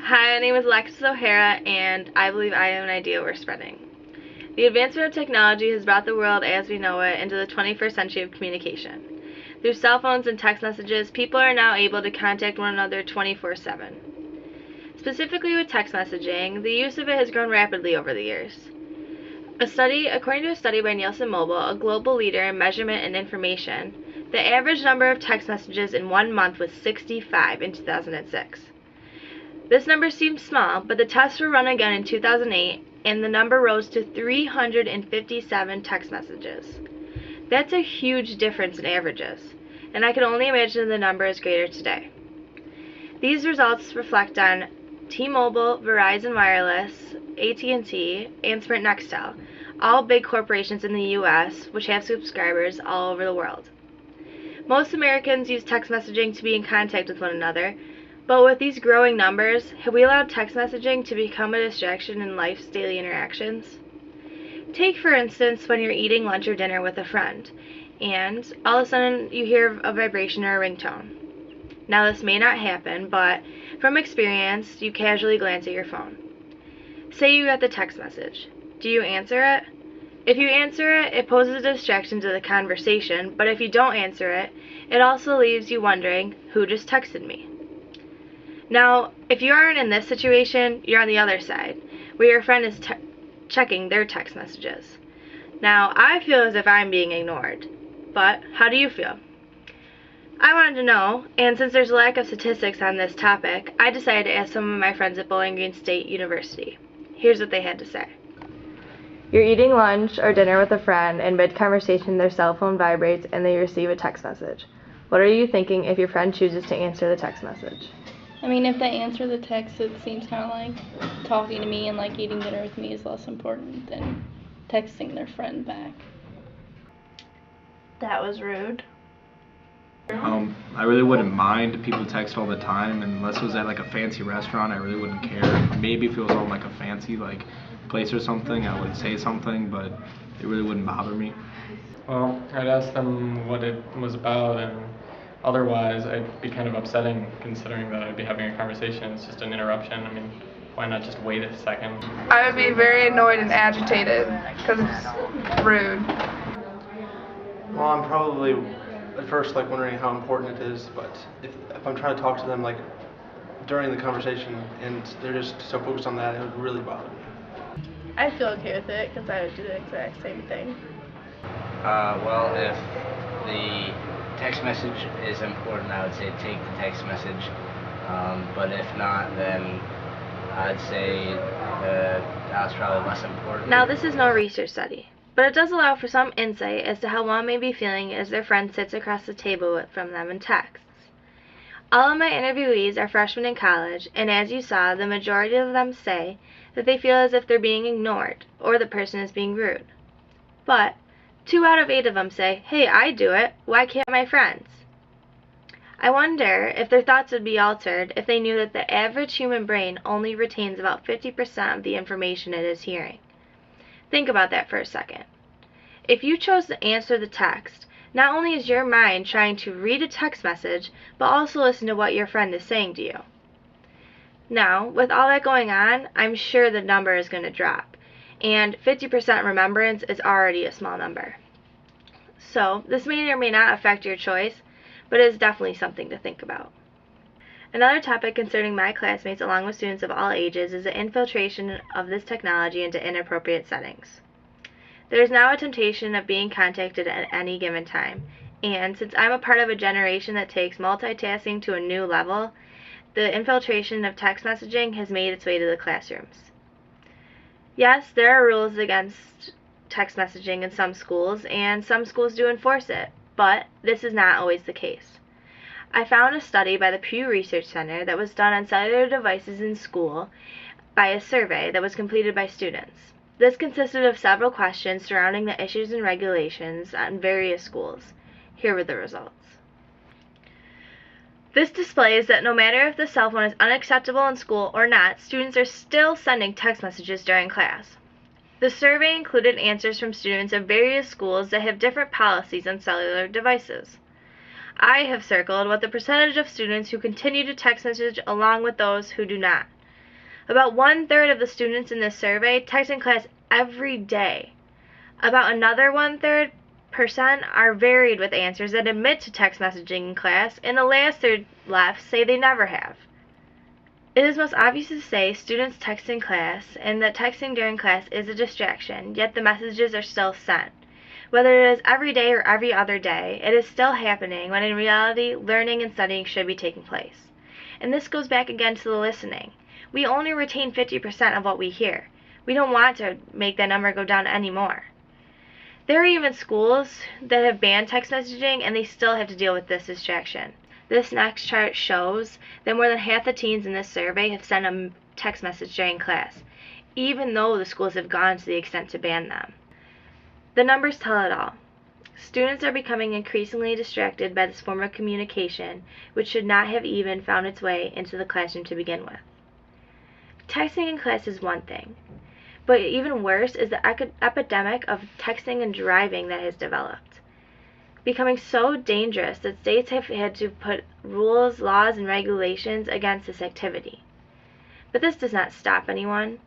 Hi, my name is Alexis and I believe I have an idea worth spreading. The advancement of technology has brought the world as we know it into the 21st century of communication. Through cell phones and text messages, people are now able to contact one another 24/7. Specifically with text messaging, the use of it has grown rapidly over the years. According to a study by Nielsen Mobile, a global leader in measurement and information, the average number of text messages in 1 month was 65 in 2006. This number seems small, but the tests were run again in 2008, and the number rose to 357 text messages. That's a huge difference in averages, and I can only imagine the number is greater today. These results reflect on T-Mobile, Verizon Wireless, AT&T, and Sprint Nextel, all big corporations in the U.S. which have subscribers all over the world. Most Americans use text messaging to be in contact with one another, but with these growing numbers, have we allowed text messaging to become a distraction in life's daily interactions? Take, for instance, when you're eating lunch or dinner with a friend, and all of a sudden you hear a vibration or a ringtone. Now, this may not happen, but from experience, you casually glance at your phone. Say you get the text message. Do you answer it? If you answer it, it poses a distraction to the conversation, but if you don't answer it, it also leaves you wondering, who just texted me? Now, if you aren't in this situation, you're on the other side, where your friend is checking their text messages. Now, I feel as if I'm being ignored, but how do you feel? I wanted to know, and since there's a lack of statistics on this topic, I decided to ask some of my friends at Bowling Green State University. Here's what they had to say. You're eating lunch or dinner with a friend, and mid-conversation their cell phone vibrates and they receive a text message. What are you thinking if your friend chooses to answer the text message? I mean, if they answer the text, it seems kind of like talking to me and like eating dinner with me is less important than texting their friend back. That was rude. I really wouldn't mind. People text all the time, and unless it was at like a fancy restaurant, I really wouldn't care. Maybe if it was on like a fancy like place or something, I would say something, but it really wouldn't bother me. Well, I'd ask them what it was about, and otherwise I'd be kind of upsetting considering that I'd be having a conversation. It's just an interruption. I mean, why not just wait a second? I would be very annoyed and agitated because it's rude. Well, I'm probably at first like wondering how important it is, but if I'm trying to talk to them like during the conversation and they're just so focused on that, it would really bother me. I feel okay with it because I would do the exact same thing. Well, if the text message is important, I would say take the text message. But if not, then I'd say that's probably less important. Now, this is no research study, but it does allow for some insight as to how one may be feeling as their friend sits across the table from them and texts. All of my interviewees are freshmen in college, and as you saw, the majority of them say that they feel as if they're being ignored or the person is being rude. But 2 out of 8 of them say, hey, I do it, why can't my friends? I wonder if their thoughts would be altered if they knew that the average human brain only retains about 50% of the information it is hearing. Think about that for a second. If you chose to answer the text, not only is your mind trying to read a text message, but also listen to what your friend is saying to you. Now, with all that going on, I'm sure the number is going to drop, and 50% remembrance is already a small number. So, this may or may not affect your choice, but it is definitely something to think about. Another topic concerning my classmates along with students of all ages is the infiltration of this technology into inappropriate settings. There is now a temptation of being contacted at any given time, and since I'm a part of a generation that takes multitasking to a new level, the infiltration of text messaging has made its way to the classrooms. Yes, there are rules against text messaging in some schools, and some schools do enforce it, but this is not always the case. I found a study by the Pew Research Center that was done on cellular devices in school by a survey that was completed by students. This consisted of several questions surrounding the issues and regulations on various schools. Here were the results. This displays that no matter if the cell phone is unacceptable in school or not, students are still sending text messages during class. The survey included answers from students of various schools that have different policies on cellular devices. I have circled what the percentage of students who continue to text message along with those who do not. About 1/3 of the students in this survey text in class every day. About another 1/3% are varied with answers that admit to text messaging in class, and the last third left say they never have. It is most obvious to say students text in class and that texting during class is a distraction, yet the messages are still sent. Whether it is every day or every other day, it is still happening when in reality learning and studying should be taking place. And this goes back again to the listening. We only retain 50% of what we hear. We don't want to make that number go down anymore. There are even schools that have banned text messaging and they still have to deal with this distraction. This next chart shows that more than half the teens in this survey have sent a text message during class, even though the schools have gone to the extent to ban them. The numbers tell it all. Students are becoming increasingly distracted by this form of communication, which should not have even found its way into the classroom to begin with. Texting in class is one thing, but even worse is the epidemic of texting and driving that has developed, becoming so dangerous that states have had to put rules, laws, and regulations against this activity. But this does not stop anyone.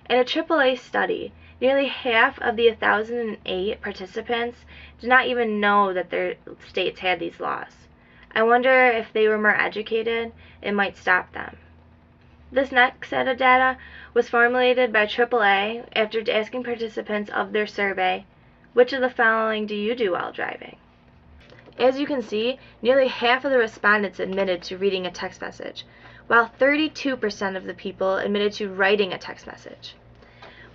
In a AAA study, nearly half of the 1,008 participants did not even know that their states had these laws. I wonder if they were more educated, it might stop them. This next set of data was formulated by AAA after asking participants of their survey, which of the following do you do while driving? As you can see, nearly half of the respondents admitted to reading a text message, while 32% of the people admitted to writing a text message.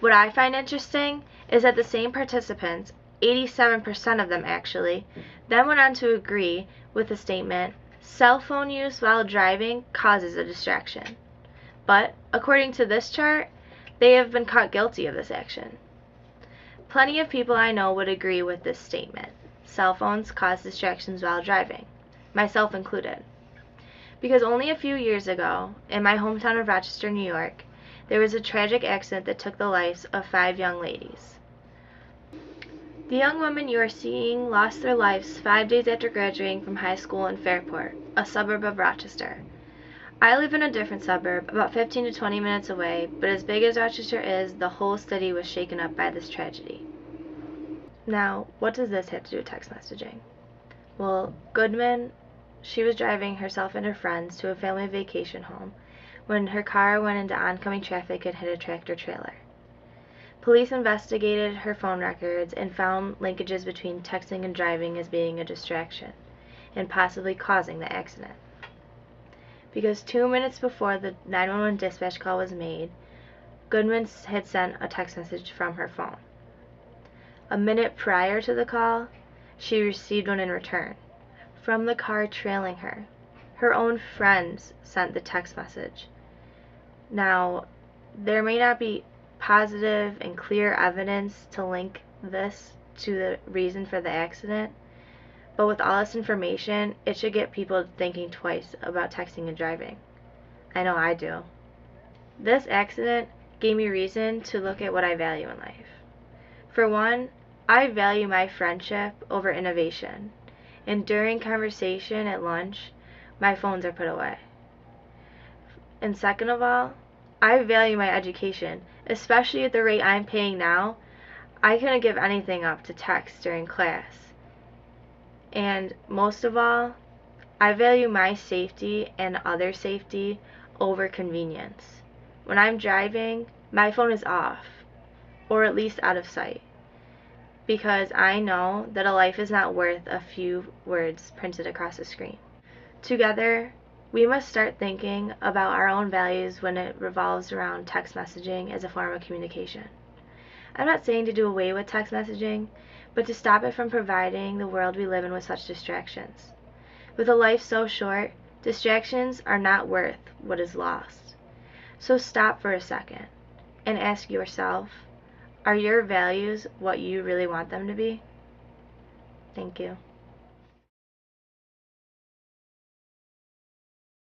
What I find interesting is that the same participants, 87% of them actually, then went on to agree with the statement, cell phone use while driving causes a distraction. But, according to this chart, they have been caught guilty of this action. Plenty of people I know would agree with this statement. Cell phones cause distractions while driving, myself included. Because only a few years ago, in my hometown of Rochester, New York, there was a tragic accident that took the lives of 5 young ladies. The young women you are seeing lost their lives 5 days after graduating from high school in Fairport, a suburb of Rochester. I live in a different suburb, about 15 to 20 minutes away, but as big as Rochester is, the whole city was shaken up by this tragedy. Now, what does this have to do with text messaging? Well, Goodman, she was driving herself and her friends to a family vacation home when her car went into oncoming traffic and hit a tractor trailer. Police investigated her phone records and found linkages between texting and driving as being a distraction and possibly causing the accident. Because 2 minutes before the 911 dispatch call was made, Goodman had sent a text message from her phone. A minute prior to the call, she received one in return, from the car trailing her. Her own friends sent the text message. Now, there may not be positive and clear evidence to link this to the reason for the accident, but with all this information, it should get people thinking twice about texting and driving. I know I do. This accident gave me reason to look at what I value in life. For one, I value my friendship over innovation, and during conversation at lunch, my phones are put away. And second of all, I value my education, especially at the rate I'm paying now. I couldn't give anything up to text during class. And most of all, I value my safety and other safety over convenience. When I'm driving, my phone is off, or at least out of sight, because I know that a life is not worth a few words printed across a screen. Together, we must start thinking about our own values when it revolves around text messaging as a form of communication. I'm not saying to do away with text messaging, but to stop it from providing the world we live in with such distractions. With a life so short, distractions are not worth what is lost. So stop for a second and ask yourself, are your values what you really want them to be? Thank you.